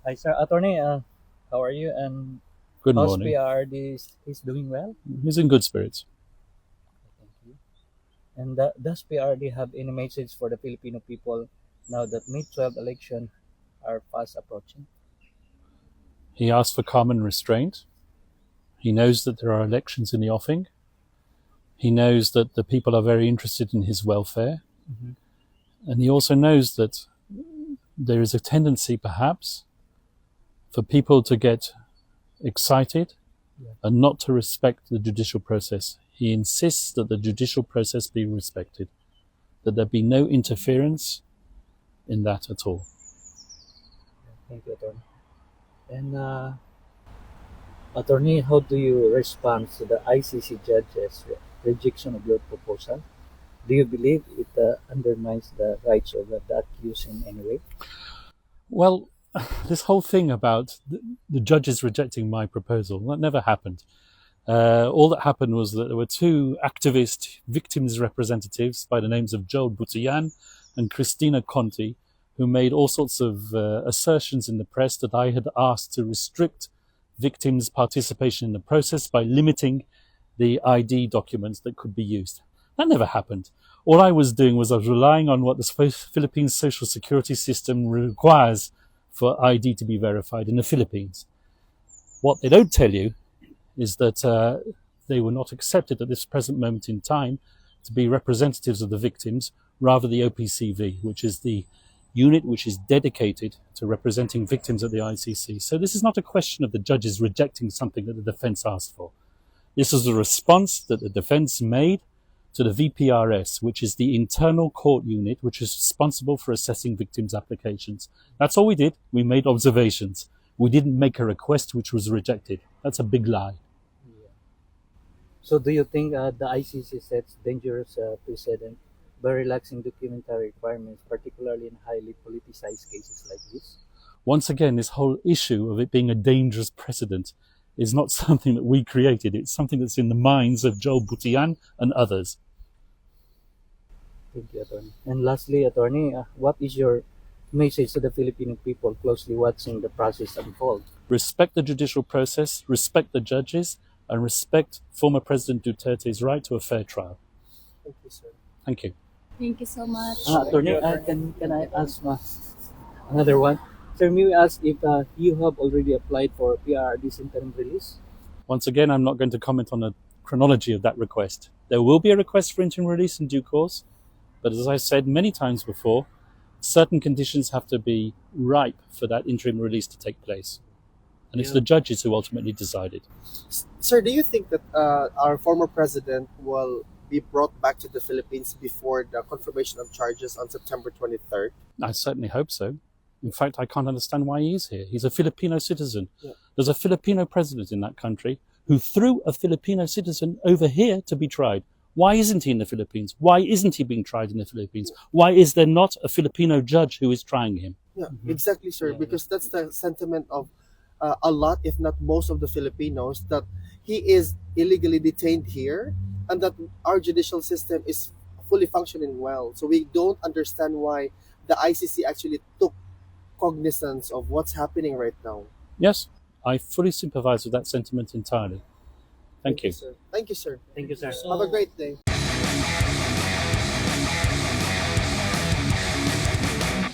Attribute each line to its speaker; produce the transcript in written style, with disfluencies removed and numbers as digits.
Speaker 1: Hi, sir. Attorney, how are you? And
Speaker 2: Good
Speaker 1: how's
Speaker 2: morning.
Speaker 1: PRRD is doing well?
Speaker 2: He's in good spirits.
Speaker 1: Thank you. And does PRRD have any message for the Filipino people now that May 12 election are fast approaching?
Speaker 2: He asked for calm and restraint. He knows that there are elections in the offing. He knows that the people are very interested in his welfare.
Speaker 1: Mm-hmm.
Speaker 2: And he also knows that there is a tendency, perhaps, for people to get excited and not to respect the judicial process. He insists that the judicial process be respected, that there be no interference in that at all.
Speaker 1: Thank you, Attorney. And Attorney, how do you respond to the ICC Judges' rejection of your proposal? Do you believe it undermines the rights of the accused in any way?
Speaker 2: Well, this whole thing about the judges rejecting my proposal, that never happened. All that happened was that there were two activist victims representatives by the names of Joel Butian and Christina Conti, who made all sorts of assertions in the press that I had asked to restrict victims' participation in the process by limiting the ID documents that could be used. That never happened. All I was doing was I was relying on what the Philippine social security system requires for ID to be verified in the Philippines. What they don't tell you is that they were not accepted at this present moment in time to be representatives of the victims, rather the OPCV, which is the unit which is dedicated to representing victims at the ICC. So this is not a question of the judges rejecting something that the defense asked for. This is a response that the defense made to the VPRS, which is the internal court unit which is responsible for assessing victims' applications. That's all we did. We made observations. We didn't make a request which was rejected. That's a big lie.
Speaker 1: Yeah. So do you think the ICC sets dangerous precedent by relaxing documentary requirements, particularly in highly politicized cases like this?
Speaker 2: Once again, this whole issue of it being a dangerous precedent is not something that we created. It's something that's in the minds of Joel Butian and others.
Speaker 1: Thank you, Attorney. And lastly, Attorney, what is your message to the Filipino people closely watching the process unfold?
Speaker 2: Respect the judicial process, respect the judges, and respect former President Duterte's right to a fair trial.
Speaker 1: Thank you, sir.
Speaker 2: Thank you.
Speaker 3: Thank you so much.
Speaker 1: Attorney, can I ask another one? Sir, may we ask if you have already applied for PRRD's interim release?
Speaker 2: Once again, I'm not going to comment on the chronology of that request. There will be a request for interim release in due course, but as I said many times before, certain conditions have to be ripe for that interim release to take place. And it's the judges who ultimately decided.
Speaker 4: Sir, do you think that our former president will be brought back to the Philippines before the confirmation of charges on September 23rd?
Speaker 2: I certainly hope so. In fact, I can't understand why he's here. He's a Filipino citizen.
Speaker 4: Yeah.
Speaker 2: There's a Filipino president in that country who threw a Filipino citizen over here to be tried. Why isn't he in the Philippines? Why isn't he being tried in the Philippines? Why is there not a Filipino judge who is trying him?
Speaker 4: Yeah, exactly, sir. Because that's the sentiment of a lot, if not most, of the Filipinos, that he is illegally detained here and that our judicial system is fully functioning well. So we don't understand why the ICC actually took cognizance of what's happening right now.
Speaker 2: Yes, I fully sympathize with that sentiment entirely. Thank you.
Speaker 4: Sir. Thank you, sir.
Speaker 1: Thank you, sir.
Speaker 4: Have a great day.